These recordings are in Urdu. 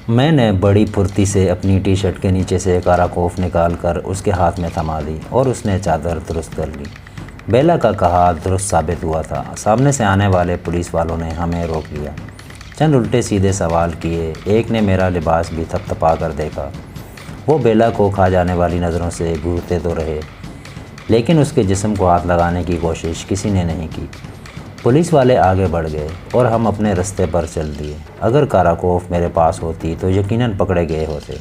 میں نے بڑی پھرتی سے اپنی ٹی شرٹ کے نیچے سے کاراکوف نکال کر اس کے ہاتھ میں تھما دی اور اس نے چادر درست کر لی۔ بیلا کا کہا درست ثابت ہوا تھا۔ سامنے سے آنے والے پولیس والوں نے ہمیں روک لیا، چند الٹے سیدھے سوال کیے۔ ایک نے میرا لباس بھی تھپ تھپا کر دیکھا۔ وہ بیلا کو کھا جانے والی نظروں سے گھورتے تو رہے، لیکن اس کے جسم کو ہاتھ لگانے کی کوشش کسی نے نہیں کی۔ پولیس والے آگے بڑھ گئے اور ہم اپنے رستے پر چل دیے۔ اگر کاراکوف میرے پاس ہوتی تو یقیناً پکڑے گئے ہوتے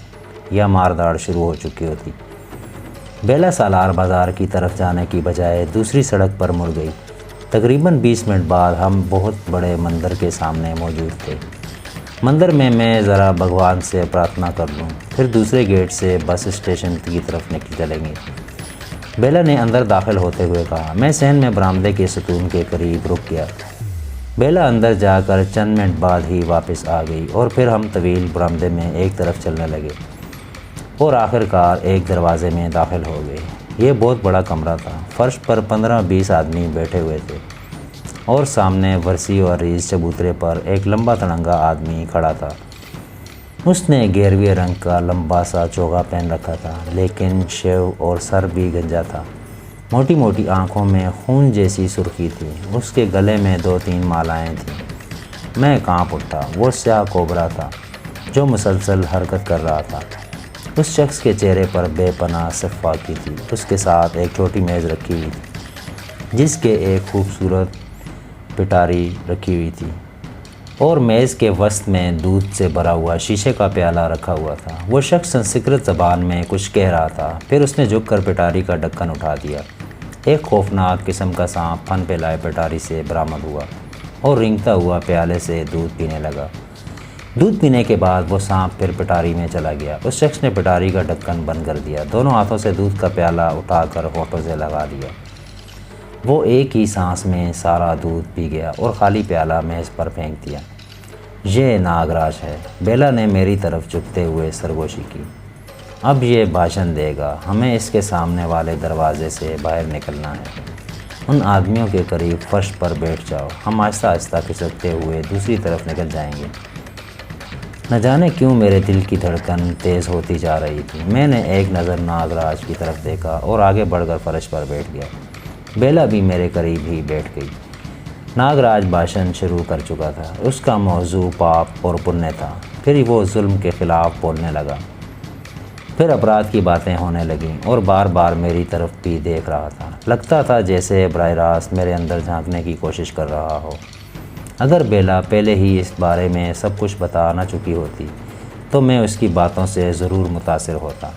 یا مارداڑ شروع ہو چکی ہوتی۔ بیلا سالار بازار کی طرف جانے کی بجائے دوسری سڑک پر مڑ گئی۔ تقریباً 20 منٹ بعد ہم بہت بڑے مندر کے سامنے موجود تھے۔ مندر میں ذرا بھگوان سے پرارتھنا کر لوں، پھر دوسرے گیٹ سے بس اسٹیشن کی طرف نکل چلیں گے، بیلا نے اندر داخل ہوتے ہوئے کہا۔ میں صحن میں برآمدے کے ستون کے قریب رک گیا۔ بیلا اندر جا کر چند منٹ بعد ہی واپس آ گئی اور پھر ہم طویل برآمدے میں ایک طرف چلنے لگے اور آخر کار ایک دروازے میں داخل ہو گئے۔ یہ بہت بڑا کمرہ تھا۔ فرش پر 15-20 آدمی بیٹھے ہوئے تھے اور سامنے ورسی اور ریز چبوترے پر ایک لمبا تڑنگا آدمی کھڑا تھا۔ اس نے گیروئے رنگ کا لمبا سا چوغا پہن رکھا تھا، لیکن شیو اور سر بھی گنجا تھا۔ موٹی موٹی آنکھوں میں خون جیسی سرخی تھی۔ اس کے گلے میں 2-3 مالائیں تھیں۔ میں کانپ اٹھا۔ وہ سیاہ کوبرا تھا جو مسلسل حرکت کر رہا تھا۔ اس شخص کے چہرے پر بے پناہ شفقت تھی۔ اس کے ساتھ ایک چھوٹی میز رکھی ہوئی تھی جس کے ایک خوبصورت پٹاری رکھی ہوئی تھی اور میز کے وسط میں دودھ سے بھرا ہوا شیشے کا پیالہ رکھا ہوا تھا۔ وہ شخص سنسکرت زبان میں کچھ کہہ رہا تھا، پھر اس نے جھک کر پٹاری کا ڈھکن اٹھا دیا۔ ایک خوفناک قسم کا سانپ پھن پھیلائے پٹاری سے برآمد ہوا اور رینگتا ہوا پیالے سے دودھ پینے لگا۔ دودھ پینے کے بعد وہ سانپ پھر پٹاری میں چلا گیا۔ اس شخص نے پٹاری کا ڈھکن بند کر دیا، دونوں ہاتھوں سے دودھ کا پیالہ اٹھا کر ہونٹوں سے لگا دیا۔ وہ ایک ہی سانس میں سارا دودھ پی گیا اور خالی پیالہ میز پر پھینک دیا۔ یہ ناگراج ہے، بیلا نے میری طرف جھکتے ہوئے سرگوشی کی۔ اب یہ بھاشن دے گا۔ ہمیں اس کے سامنے والے دروازے سے باہر نکلنا ہے۔ ان آدمیوں کے قریب فرش پر بیٹھ جاؤ۔ ہم آہستہ آہستہ کھسکتے ہوئے دوسری طرف نکل جائیں گے۔ نہ جانے کیوں میرے دل کی دھڑکن تیز ہوتی جا رہی تھی۔ میں نے ایک نظر ناگراج کی طرف دیکھا اور آگے بڑھ کر فرش پر بیٹھ گیا۔ بیلا بھی میرے قریب ہی بیٹھ گئی۔ ناگراج بھاشن شروع کر چکا تھا۔ اس کا موضوع پاپ اور پنیہ تھا۔ پھر وہ ظلم کے خلاف بولنے لگا، پھر اپرادھ کی باتیں ہونے لگیں اور بار بار میری طرف بھی دیکھ رہا تھا۔ لگتا تھا جیسے براہ راست میرے اندر جھانکنے کی کوشش کر رہا ہو۔ اگر بیلا پہلے ہی اس بارے میں سب کچھ بتا نہ چکی ہوتی تو میں اس کی باتوں سے ضرور متاثر ہوتا۔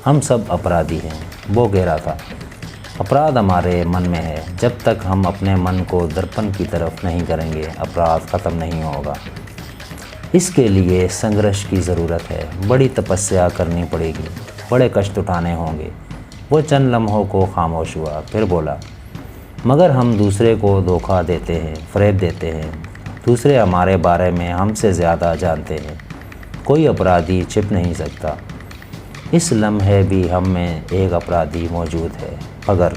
ہم سب اپرادھی ہیں، وہ کہہ رہا تھا۔ اپرادھ ہمارے من میں ہے۔ جب تک ہم اپنے من کو درپن کی طرف نہیں کریں گے، اپرادھ ختم نہیں ہوگا۔ اس کے لیے سنگھرش کی ضرورت ہے، بڑی تپسیا کرنی پڑے گی، بڑے کشٹ اٹھانے ہوں گے۔ وہ چند لمحوں کو خاموش ہوا، پھر بولا، مگر ہم دوسرے کو دھوکہ دیتے ہیں، فریب دیتے ہیں۔ دوسرے ہمارے بارے میں ہم سے زیادہ جانتے ہیں۔ کوئی اپرادھی چھپ نہیں سکتا۔ اس لمحے بھی ہم میں ایک اپرادھی موجود ہے، اگر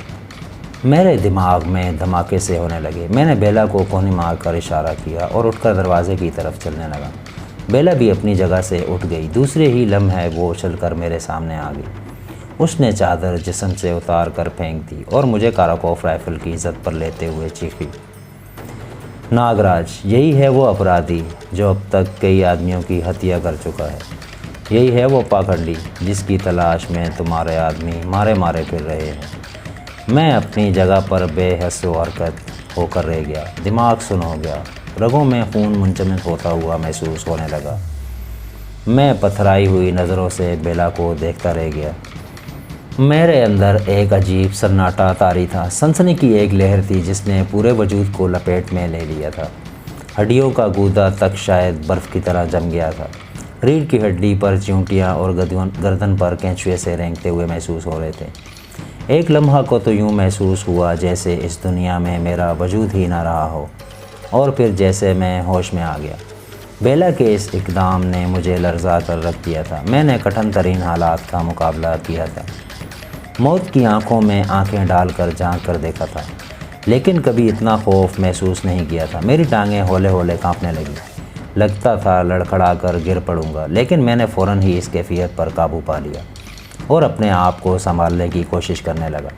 میرے دماغ میں دھماکے سے ہونے لگے۔ میں نے بیلا کو کوہنی مار کر اشارہ کیا اور اٹھ کر دروازے کی طرف چلنے لگا۔ بیلا بھی اپنی جگہ سے اٹھ گئی۔ دوسرے ہی لمحے وہ چل کر میرے سامنے آ گئی۔ اس نے چادر جسم سے اتار کر پھینک دی اور مجھے کاراکوف رائفل کی زد پر لیتے ہوئے چیخی، ناگراج، یہی ہے وہ اپرادھی جو اب تک کئی آدمیوں کی ہتیا کر چکا ہے۔ یہی ہے وہ پاکھنڈی جس کی تلاش میں تمہارے آدمی مارے مارے پھر رہے ہیں۔ میں اپنی جگہ پر بے حس و حرکت ہو کر رہ گیا۔ دماغ سن ہو گیا، رگوں میں خون منجمد ہوتا ہوا محسوس ہونے لگا۔ میں پتھرائی ہوئی نظروں سے بیلا کو دیکھتا رہ گیا۔ میرے اندر ایک عجیب سناٹا طاری تھا۔ سنسنی کی ایک لہر تھی جس نے پورے وجود کو لپیٹ میں لے لیا تھا۔ ہڈیوں کا گودا تک شاید برف کی طرح جم گیا تھا۔ ریڑھ کی ہڈی پر چیونٹیاں اور گردن پر کینچوے سے رینگتے ہوئے محسوس ہو رہے تھے۔ ایک لمحہ کو تو یوں محسوس ہوا جیسے اس دنیا میں میرا وجود ہی نہ رہا ہو، اور پھر جیسے میں ہوش میں آ گیا۔ بیلا کے اس اقدام نے مجھے لرزا کر رکھ دیا تھا۔ میں نے کٹھن ترین حالات کا مقابلہ کیا تھا، موت کی آنکھوں میں آنکھیں ڈال کر جھانک کر دیکھا تھا، لیکن کبھی اتنا خوف محسوس نہیں کیا تھا۔ میری ٹانگیں ہولے ہولے کانپنے لگی۔ لگتا تھا لڑکھڑا کر گر پڑوں گا، لیکن میں نے فوراً ہی اس کیفیت پر قابو پا لیا اور اپنے آپ کو سنبھالنے کی کوشش کرنے لگا۔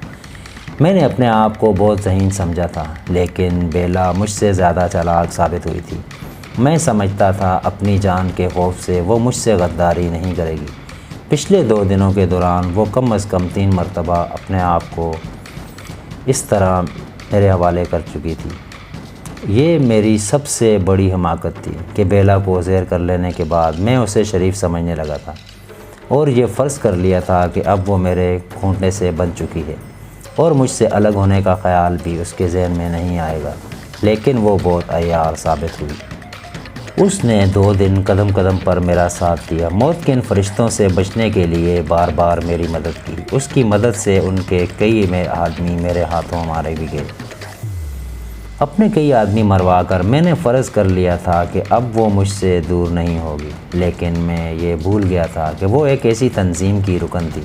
میں نے اپنے آپ کو بہت ذہین سمجھا تھا، لیکن بیلا مجھ سے زیادہ چالاک ثابت ہوئی تھی۔ میں سمجھتا تھا اپنی جان کے خوف سے وہ مجھ سے غداری نہیں کرے گی۔ پچھلے 2 دنوں کے دوران وہ کم از کم 3 مرتبہ اپنے آپ کو اس طرح میرے حوالے کر چکی تھی۔ یہ میری سب سے بڑی حماقت تھی کہ بیلا کو زیر کر لینے کے بعد میں اسے شریف سمجھنے لگا تھا اور یہ فرض کر لیا تھا کہ اب وہ میرے کھونٹنے سے بن چکی ہے اور مجھ سے الگ ہونے کا خیال بھی اس کے ذہن میں نہیں آئے گا، لیکن وہ بہت عیار ثابت ہوئی۔ اس نے 2 دن قدم قدم پر میرا ساتھ دیا، موت کے ان فرشتوں سے بچنے کے لیے بار بار میری مدد کی۔ اس کی مدد سے ان کے کئی آدمی میرے ہاتھوں مارے بھی گئے۔ اپنے کئی آدمی مروا کر میں نے فرض کر لیا تھا کہ اب وہ مجھ سے دور نہیں ہوگی، لیکن میں یہ بھول گیا تھا کہ وہ ایک ایسی تنظیم کی رکن تھی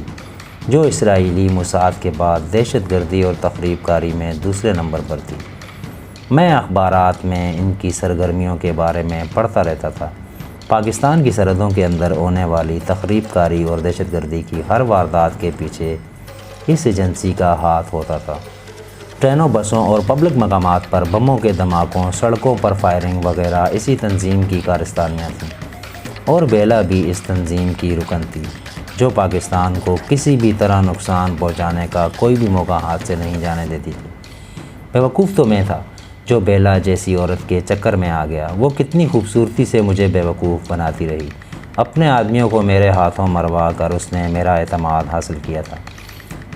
جو اسرائیلی موساد کے بعد دہشت گردی اور تخریب کاری میں دوسرے نمبر پر تھی۔ میں اخبارات میں ان کی سرگرمیوں کے بارے میں پڑھتا رہتا تھا۔ پاکستان کی سرحدوں کے اندر ہونے والی تخریب کاری اور دہشت گردی کی ہر واردات کے پیچھے اس ایجنسی کا ہاتھ ہوتا تھا۔ ٹرینوں، بسوں اور پبلک مقامات پر بموں کے دھماکوں، سڑکوں پر فائرنگ وغیرہ اسی تنظیم کی کارستانیاں تھیں، اور بیلا بھی اس تنظیم کی رکن تھی جو پاکستان کو کسی بھی طرح نقصان پہنچانے کا کوئی بھی موقع ہاتھ سے نہیں جانے دیتی تھی۔ بیوقوف تو میں تھا جو بیلا جیسی عورت کے چکر میں آ گیا۔ وہ کتنی خوبصورتی سے مجھے بیوقوف بناتی رہی۔ اپنے آدمیوں کو میرے ہاتھوں مروا کر اس نے میرا اعتماد حاصل کیا تھا۔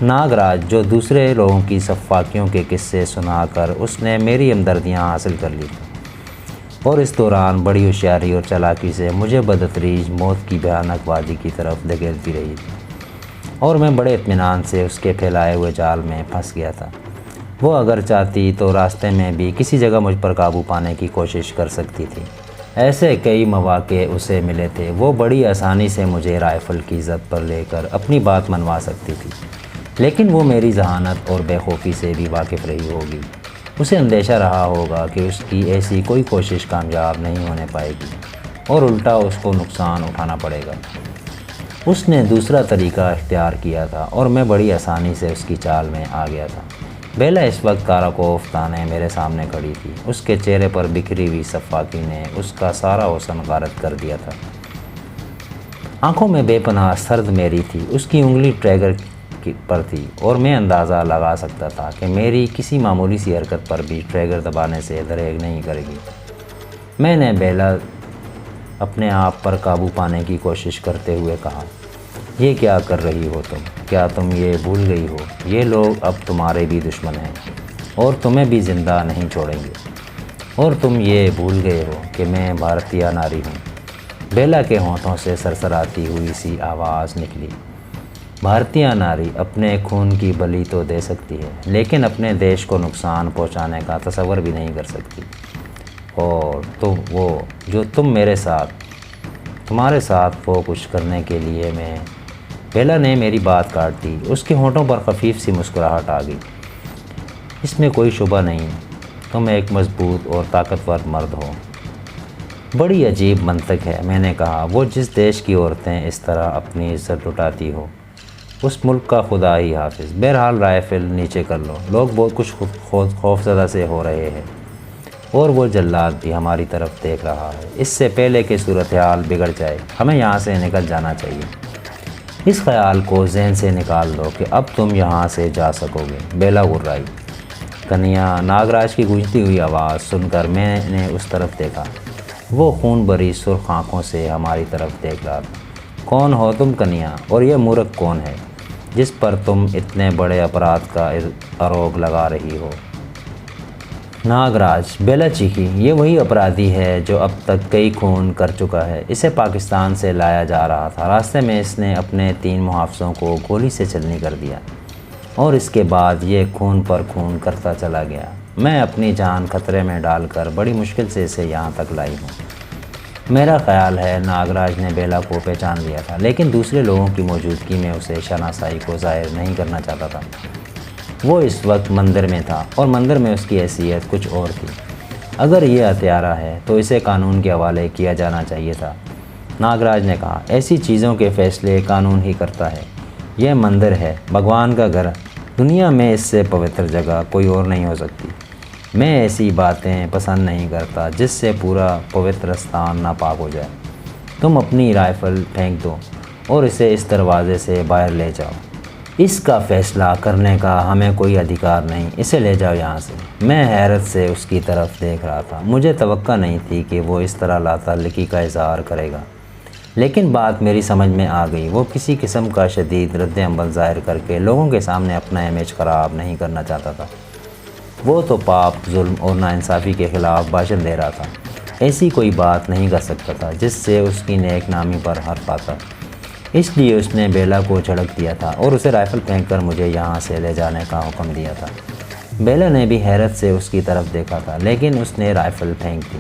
ناگراج، جو دوسرے لوگوں کی سفاکیوں کے قصے سنا کر اس نے میری ہمدردیاں حاصل کر لی تھیں، اور اس دوران بڑی ہوشیاری اور چالاکی سے مجھے بدتدریج موت کی بھیانک وادی کی طرف دھکیلتی رہی تھی، اور میں بڑے اطمینان سے اس کے پھیلائے ہوئے جال میں پھنس گیا تھا۔ وہ اگر چاہتی تو راستے میں بھی کسی جگہ مجھ پر قابو پانے کی کوشش کر سکتی تھی۔ ایسے کئی مواقع اسے ملے تھے۔ وہ بڑی آسانی سے مجھے رائفل کی زد پر لے کر اپنی بات منوا سکتی تھی، لیکن وہ میری ذہانت اور بے خوفی سے بھی واقف رہی ہوگی۔ اسے اندیشہ رہا ہوگا کہ اس کی ایسی کوئی کوشش کامیاب نہیں ہونے پائے گی اور الٹا اس کو نقصان اٹھانا پڑے گا۔ اس نے دوسرا طریقہ اختیار کیا تھا اور میں بڑی آسانی سے اس کی چال میں آ گیا تھا۔ بیلا اس وقت کاراکوف تانے میرے سامنے کھڑی تھی۔ اس کے چہرے پر بکھری ہوئی سفاکی نے اس کا سارا حسن غارت کر دیا تھا۔ آنکھوں میں بے پناہ سرد میری تھی۔ اس کی انگلی ٹریگر پر تھی اور میں اندازہ لگا سکتا تھا کہ میری کسی معمولی سی حرکت پر بھی ٹریگر دبانے سے دریغ نہیں کرے گی۔ میں نے بیلا اپنے آپ پر قابو پانے کی کوشش کرتے ہوئے کہا، یہ کیا کر رہی ہو تم؟ کیا تم یہ بھول گئی ہو یہ لوگ اب تمہارے بھی دشمن ہیں اور تمہیں بھی زندہ نہیں چھوڑیں گے؟ اور تم یہ بھول گئے ہو کہ میں بھارتیہ ناری ہوں؟ بیلا کے ہونٹوں سے سرسراتی ہوئی سی آواز نکلی۔ بھارتیہ ناری اپنے خون کی بلی تو دے سکتی ہے، لیکن اپنے دیش کو نقصان پہنچانے کا تصور بھی نہیں کر سکتی۔ اور تو وہ جو تمہارے ساتھ وہ کچھ کرنے کے لیے میں… بیلا نے میری بات کاٹ دی۔ اس کے ہونٹوں پر خفیف سی مسکراہٹ آ گئی۔ اس میں کوئی شبہ نہیں، تم ایک مضبوط اور طاقتور مرد ہو۔ بڑی عجیب منطق ہے، میں نے کہا۔ وہ جس دیش کی عورتیں اس طرح اپنی عزت لٹاتی ہو، اس ملک کا خدا ہی حافظ۔ بہرحال رائفل نیچے کر لو، لوگ بہت کچھ خوفزدہ سے ہو رہے ہیں اور وہ جلاد بھی ہماری طرف دیکھ رہا ہے۔ اس سے پہلے کہ صورتحال بگڑ جائے ہمیں یہاں سے نکل جانا چاہیے۔ اس خیال کو ذہن سے نکال دو کہ اب تم یہاں سے جا سکو گے۔ بیلا غرائی۔ کنیا، ناگراج کی گونجتی ہوئی آواز سن کر میں نے اس طرف دیکھا۔ وہ خون بھری سرخ آنکھوں سے ہماری طرف دیکھ رہا تھا۔ کون ہو تم کنیا؟ اور یہ مورخ کون ہے جس پر تم اتنے بڑے اپرادھ کا آروپ لگا رہی ہو؟ ناگراج، بیلا چیخی، یہ وہی اپرادھی ہے جو اب تک کئی خون کر چکا ہے۔ اسے پاکستان سے لایا جا رہا تھا۔ راستے میں اس نے اپنے 3 محافظوں کو گولی سے چلنی کر دیا اور اس کے بعد یہ خون پر خون کرتا چلا گیا۔ میں اپنی جان خطرے میں ڈال کر بڑی مشکل سے اسے یہاں تک لائی ہوں۔ میرا خیال ہے ناگراج نے بیلا کو پہچان لیا تھا، لیکن دوسرے لوگوں کی موجودگی میں اسے شناسائی کو ظاہر نہیں کرنا چاہتا تھا۔ وہ اس وقت مندر میں تھا اور مندر میں اس کی حیثیت کچھ اور تھی۔ اگر یہ ہتھیارہ ہے تو اسے قانون کے حوالے کیا جانا چاہیے تھا۔ ناگراج نے کہا، ایسی چیزوں کے فیصلے قانون ہی کرتا ہے۔ یہ مندر ہے، بھگوان کا گھر، دنیا میں اس سے پوتر جگہ کوئی اور نہیں ہو سکتی۔ میں ایسی باتیں پسند نہیں کرتا جس سے پورا پوتر استھان ناپاک ہو جائے۔ تم اپنی رائفل پھینک دو اور اسے اس دروازے سے باہر لے جاؤ۔ اس کا فیصلہ کرنے کا ہمیں کوئی ادھیکار نہیں، اسے لے جاؤ یہاں سے۔ میں حیرت سے اس کی طرف دیکھ رہا تھا، مجھے توقع نہیں تھی کہ وہ اس طرح لا تعلقی کا اظہار کرے گا، لیکن بات میری سمجھ میں آ گئی۔ وہ کسی قسم کا شدید رد عمل ظاہر کر کے لوگوں کے سامنے اپنا امیج خراب نہیں کرنا چاہتا تھا۔ وہ تو پاپ، ظلم اور ناانصافی کے خلاف بھاشن دے رہا تھا۔ ایسی کوئی بات نہیں کر سکتا تھا جس سے اس کی نیک نامی پر حرف آتا۔ اس لیے اس نے بیلا کو جھڑک دیا تھا اور اسے رائفل پھینک کر مجھے یہاں سے لے جانے کا حکم دیا تھا۔ بیلا نے بھی حیرت سے اس کی طرف دیکھا تھا، لیکن اس نے رائفل پھینک دی۔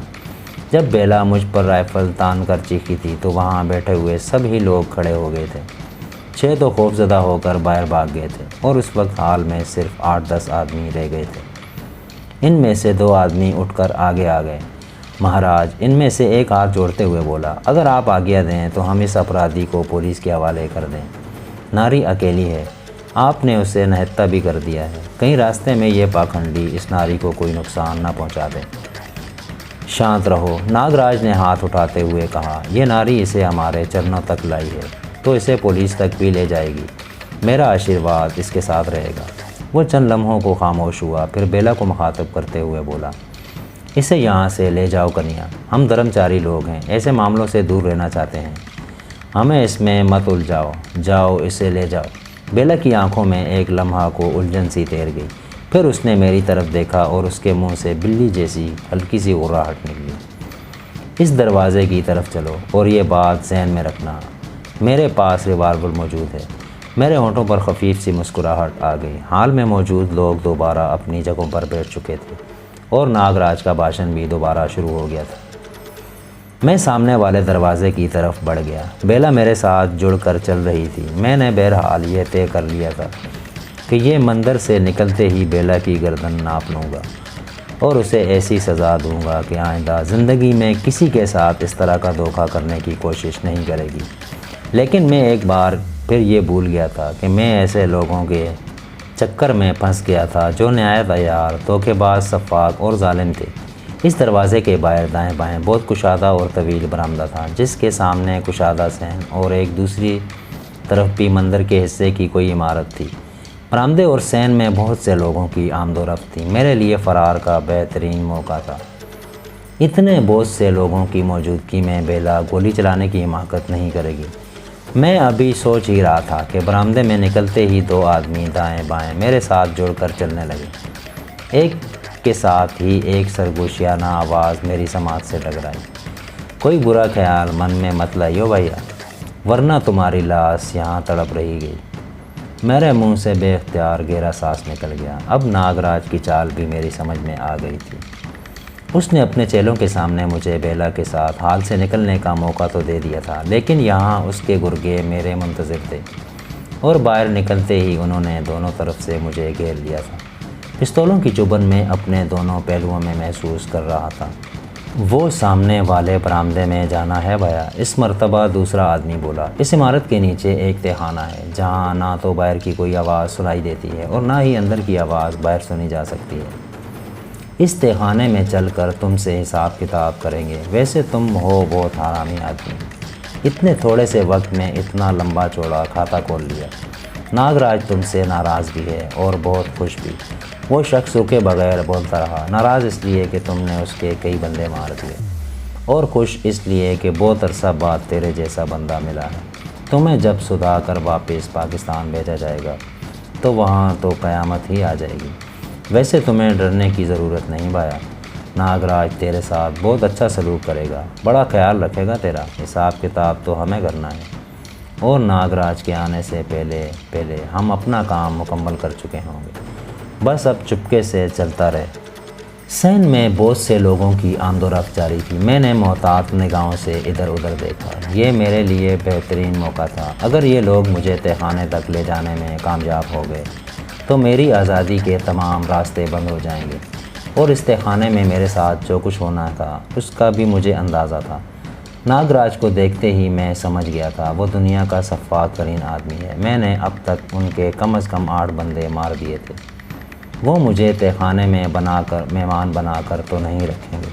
جب بیلا مجھ پر رائفل تان کر چیخی تھی تو وہاں بیٹھے ہوئے سبھی لوگ کھڑے ہو گئے تھے۔ 6 تو خوفزدہ ہو کر باہر بھاگ گئے تھے اور اس وقت حال میں صرف 8-10 آدمی رہ گئے تھے۔ ان میں سے 2 آدمی اٹھ کر آگے آ گئے۔ مہاراج، ان میں سے ایک ہاتھ جوڑتے ہوئے بولا، اگر آپ آگیا دیں تو ہم اس اپرادھی کو پولیس کے حوالے کر دیں۔ ناری اکیلی ہے، آپ نے اسے نہتہ بھی کر دیا ہے، کہیں راستے میں یہ پاکھنڈی اس ناری کو کوئی نقصان نہ پہنچا دے۔ شانت رہو، ناگراج نے ہاتھ اٹھاتے ہوئے کہا، یہ ناری اسے ہمارے چرنوں تک لائی ہے تو اسے پولیس تک بھی لے جائے گی۔ میرا آشیرواد اس کے ساتھ رہے گا۔ وہ چند لمحوں کو خاموش ہوا، پھر بیلا کو مخاطب کرتے ہوئے بولا، اسے یہاں سے لے جاؤ کنیا، ہم دھرمچاری لوگ ہیں، ایسے معاملوں سے دور رہنا چاہتے ہیں، ہمیں اس میں مت الجھاؤ، جاؤ اسے لے جاؤ۔ بیلا کی آنکھوں میں ایک لمحہ کو الجھن سی تیر گئی، پھر اس نے میری طرف دیکھا اور اس کے منہ سے بلی جیسی ہلکی سی غراہٹ نکلی۔ اس دروازے کی طرف چلو اور یہ بات ذہن میں رکھنا، میرے پاس ریوالور موجود ہے۔ میرے ہونٹوں پر خفیف سی مسکراہٹ آ گئی۔ حال میں موجود لوگ دوبارہ اپنی جگہوں پر بیٹھ چکے تھے اور ناگراج کا بھاشن بھی دوبارہ شروع ہو گیا تھا۔ میں سامنے والے دروازے کی طرف بڑھ گیا۔ بیلا میرے ساتھ جڑ کر چل رہی تھی۔ میں نے بہرحال یہ طے کر لیا تھا کہ یہ مندر سے نکلتے ہی بیلا کی گردن ناپ لوں گا اور اسے ایسی سزا دوں گا کہ آئندہ زندگی میں کسی کے ساتھ اس طرح کا دھوکہ کرنے کی کوشش نہیں کرے گی۔ لیکن میں ایک بار پھر یہ بھول گیا تھا کہ میں ایسے لوگوں کے چکر میں پھنس گیا تھا جو نہایت عیار، دھوکے باز، سفاک اور ظالم تھے۔ اس دروازے کے باہر دائیں بائیں بہت کشادہ اور طویل برآمدہ تھا، جس کے سامنے کشادہ صحن اور ایک دوسری طرف بھی مندر کے حصے کی کوئی عمارت تھی۔ برآمدے اور صحن میں بہت سے لوگوں کی آمد و رفت تھی۔ میرے لیے فرار کا بہترین موقع تھا۔ اتنے بہت سے لوگوں کی موجودگی میں بیلا گولی چلانے کی حماقت نہیں کرے گی۔ میں ابھی سوچ ہی رہا تھا کہ برآمدے میں نکلتے ہی 2 آدمی دائیں بائیں میرے ساتھ جڑ کر چلنے لگے۔ ایک کے ساتھ ہی ایک سرگوشیانہ آواز میری سماعت سے ٹکرائی، کوئی برا خیال من میں مت لائیو بھیا، ورنہ تمہاری لاش یہاں تڑپ رہی گئی۔ میرے منہ سے بے اختیار گہرا سانس نکل گیا۔ اب ناگراج کی چال بھی میری سمجھ میں آ گئی تھی۔ اس نے اپنے چیلوں کے سامنے مجھے بیلا کے ساتھ حال سے نکلنے کا موقع تو دے دیا تھا، لیکن یہاں اس کے گرگے میرے منتظر تھے اور باہر نکلتے ہی انہوں نے دونوں طرف سے مجھے گھیر لیا تھا۔ پستولوں کی چبھن میں اپنے دونوں پہلوؤں میں محسوس کر رہا تھا۔ وہ سامنے والے برآمدے میں جانا ہے بھیا، اس مرتبہ دوسرا آدمی بولا۔ اس عمارت کے نیچے ایک تہخانہ ہے جہاں نہ تو باہر کی کوئی آواز سنائی دیتی ہے اور نہ ہی اندر کی آواز باہر سنی جا سکتی ہے۔ اس تہخانے میں چل کر تم سے حساب کتاب کریں گے۔ ویسے تم ہو بہت حرامی آدمی، اتنے تھوڑے سے وقت میں اتنا لمبا چوڑا کھاتا کھول لیا۔ ناگراج تم سے ناراض بھی ہے اور بہت خوش بھی۔ وہ شخص رکے بغیر بولتا رہا، ناراض اس لیے کہ تم نے اس کے کئی بندے مار دیے، اور خوش اس لیے کہ بہت عرصہ بعد تیرے جیسا بندہ ملا ہے۔ تمہیں جب سدھا کر واپس پاکستان بھیجا جائے گا تو وہاں تو قیامت ہی آ جائے گی۔ ویسے تمہیں ڈرنے کی ضرورت نہیں بھایا، ناگراج تیرے ساتھ بہت اچھا سلوک کرے گا، بڑا خیال رکھے گا تیرا۔ حساب کتاب تو ہمیں کرنا ہے، اور ناگراج کے آنے سے پہلے ہم اپنا کام مکمل کر چکے ہوں گے۔ بس اب چپکے سے چلتا رہے۔ صحن میں بہت سے لوگوں کی آمد و رفت جاری تھی۔ میں نے محتاط نگاہوں سے ادھر ادھر دیکھا۔ یہ میرے لیے بہترین موقع تھا۔ اگر یہ لوگ مجھے تہخانے تک لے جانے میں کامیاب ہو گئے تو میری آزادی کے تمام راستے بند ہو جائیں گے۔ اور اس تہخانے میں میرے ساتھ جو کچھ ہونا تھا اس کا بھی مجھے اندازہ تھا۔ ناگراج کو دیکھتے ہی میں سمجھ گیا تھا وہ دنیا کا شفاف ترین آدمی ہے۔ میں نے اب تک ان کے کم از کم 8 بندے مار دیے تھے۔ وہ مجھے تہخانے میں مہمان بنا کر تو نہیں رکھیں گے۔